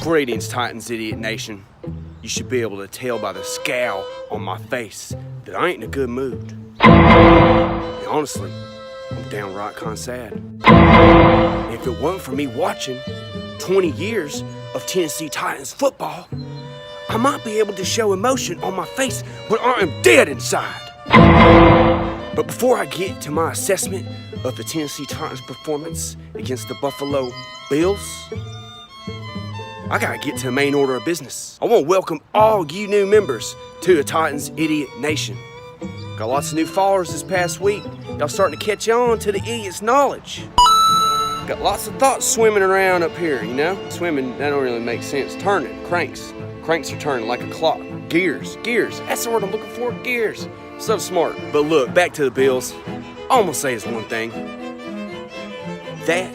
Greetings, Titans Idiot Nation. You should be able to tell by the scowl on my face that I ain't in a good mood. And honestly, I'm downright kinda sad. And if it wasn't for me watching 20 years of Tennessee Titans football, I might be able to show emotion on my face, but I am dead inside. But before I get to my assessment of the Tennessee Titans' performance against the Buffalo Bills, I gotta get to the main order of business. I want to welcome all you new members to the Titans Idiot Nation. Got lots of new followers this past week. Y'all starting to catch on to the idiot's knowledge. Got lots of thoughts swimming around up here, you know? Swimming, that don't really make sense. Turning, cranks. Cranks are turning like a clock. Gears, that's the word I'm looking for, gears. So smart. But look, back to the Bills. All I'm gonna say is one thing. That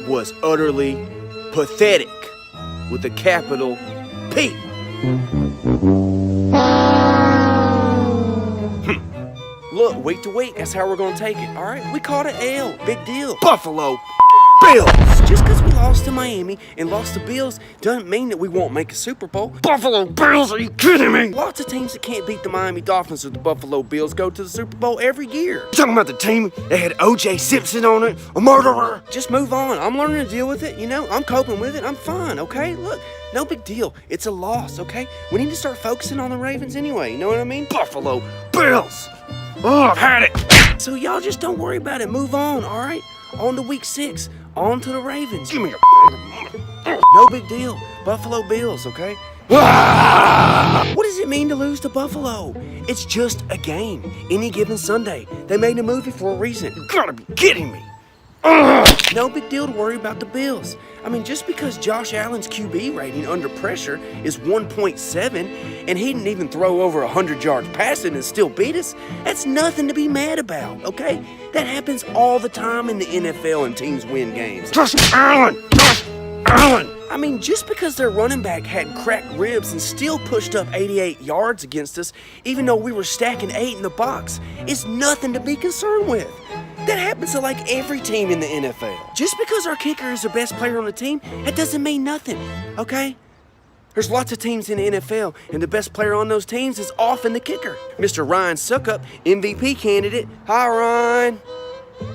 was utterly pathetic with a capital P. Look, week to week, that's how we're gonna take it, all right? We caught an L, big deal. Buffalo Bills! Just because we lost to Miami and lost to Bills doesn't mean that we won't make a Super Bowl. Buffalo Bills, are you kidding me? Lots of teams that can't beat the Miami Dolphins or the Buffalo Bills go to the Super Bowl every year. You talking about the team that had O.J. Simpson on it, a murderer? Just move on. I'm learning to deal with it, you know? I'm coping with it. I'm fine, okay? Look, no big deal. It's a loss, okay? We need to start focusing on the Ravens anyway, you know what I mean? Buffalo Bills! Oh, I've had it! So y'all just don't worry about it. Move on, all right? On to week 6. On to the Ravens. Give me your No big deal. Buffalo Bills, okay? What does it mean to lose to Buffalo? It's just a game. Any given Sunday. They made a movie for a reason. You gotta be kidding me. No big deal to worry about the Bills. I mean, just because Josh Allen's QB rating under pressure is 1.7 and he didn't even throw over 100 yards passing and still beat us, that's nothing to be mad about, okay? That happens all the time in the NFL and teams win games. Josh Allen! I mean, just because their running back had cracked ribs and still pushed up 88 yards against us, even though we were stacking 8 in the box, is nothing to be concerned with. That happens to like every team in the NFL. Just because our kicker is the best player on the team, that doesn't mean nothing, okay? There's lots of teams in the NFL, and the best player on those teams is often the kicker. Mr. Ryan Suckup, MVP candidate. Hi, Ryan.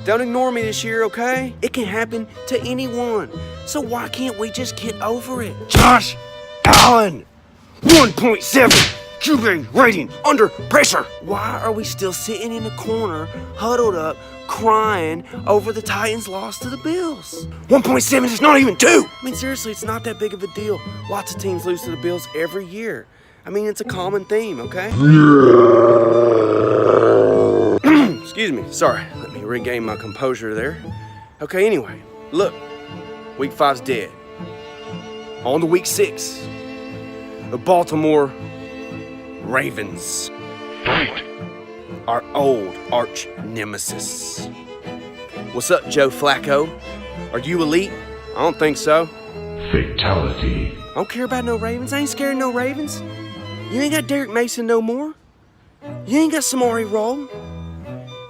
Don't ignore me this year, okay? It can happen to anyone. So why can't we just get over it? Josh Allen, 1.7. QB rating under pressure. Why are we still sitting in the corner, huddled up, crying over the Titans' loss to the Bills? 1.7 is not even 2. I mean, seriously, it's not that big of a deal. Lots of teams lose to the Bills every year. I mean, it's a common theme, okay? Excuse me, sorry. Let me regain my composure there. Okay, anyway, look, week 5's dead. On to week 6. The Baltimore Ravens. Fight! Our old arch nemesis. What's up, Joe Flacco? Are you elite? I don't think so. Fatality. I don't care about no Ravens. I ain't scared of no Ravens. You ain't got Derek Mason no more. You ain't got Samari Roll.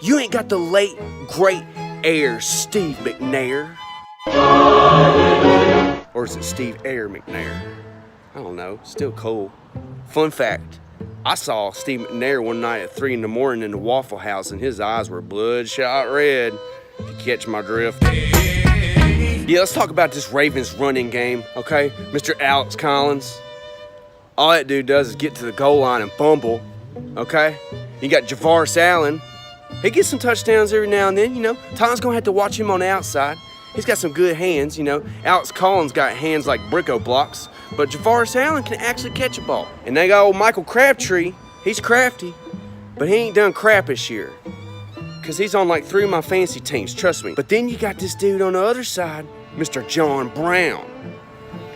You ain't got the late, great heir Steve McNair. Or is it Steve Air McNair? I don't know. Still cool. Fun fact. I saw Steve McNair one night at 3 in the morning in the Waffle House, and his eyes were bloodshot red, if you catch my drift. Yeah, let's talk about this Ravens running game, okay? Mr. Alex Collins. All that dude does is get to the goal line and fumble, okay? You got Javaris Allen. He gets some touchdowns every now and then, you know. Tom's going to have to watch him on the outside. He's got some good hands, you know. Alex Collins got hands like Bricko blocks. But Javaris Allen can actually catch a ball. And they got old Michael Crabtree. He's crafty, but he ain't done crap this year. Because he's on like 3 of my fantasy teams, trust me. But then you got this dude on the other side, Mr. John Brown.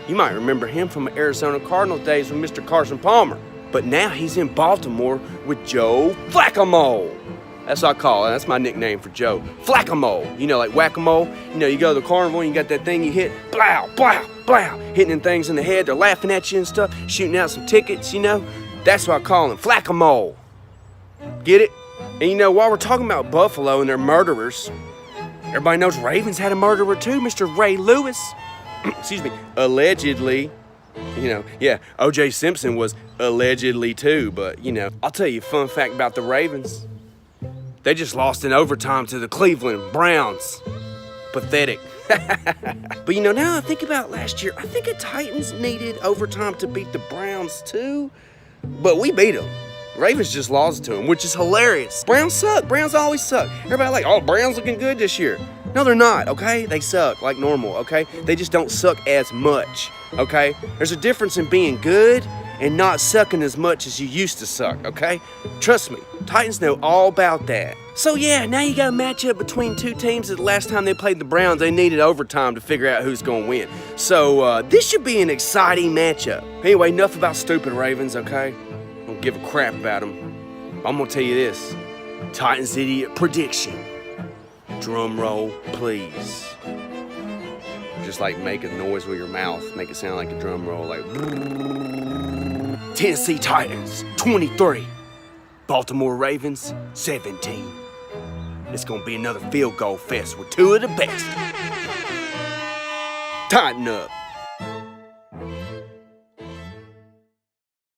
You might remember him from the Arizona Cardinals days with Mr. Carson Palmer. But now he's in Baltimore with Joe Flacco. That's what I call it. That's my nickname for Joe. Flacco. You know, like whack-a-mole. You know, you go to the carnival and you got that thing you hit. Blow, blow, blow. Hitting them things in the head. They're laughing at you and stuff. Shooting out some tickets, you know. That's what I call him. Flacco. Get it? And you know, while we're talking about Buffalo and their murderers, everybody knows Ravens had a murderer too, Mr. Ray Lewis. excuse me, allegedly, you know, yeah, O.J. Simpson was allegedly too, but, you know, I'll tell you a fun fact about the Ravens. They just lost in overtime to the Cleveland Browns. Pathetic. But, you know, now I think about last year, I think the Titans needed overtime to beat the Browns too, but we beat them. Ravens just lost to them, which is hilarious. Browns suck. Browns always suck. Everybody like, oh, Browns looking good this year. No, they're not, okay? They suck like normal, okay? They just don't suck as much, okay? There's a difference in being good and not sucking as much as you used to suck, okay? Trust me, Titans know all about that. So yeah, now you got a matchup between two teams that the last time they played the Browns, they needed overtime to figure out who's gonna win. So this should be an exciting matchup. Anyway, enough about stupid Ravens, okay? I don't give a crap about them. I'm gonna tell you this, Titans idiot prediction. Drum roll, please. Just like make a noise with your mouth, make it sound like a drum roll, like Tennessee Titans, 23. Baltimore Ravens, 17. It's gonna be another field goal fest with two of the best. Tighten up.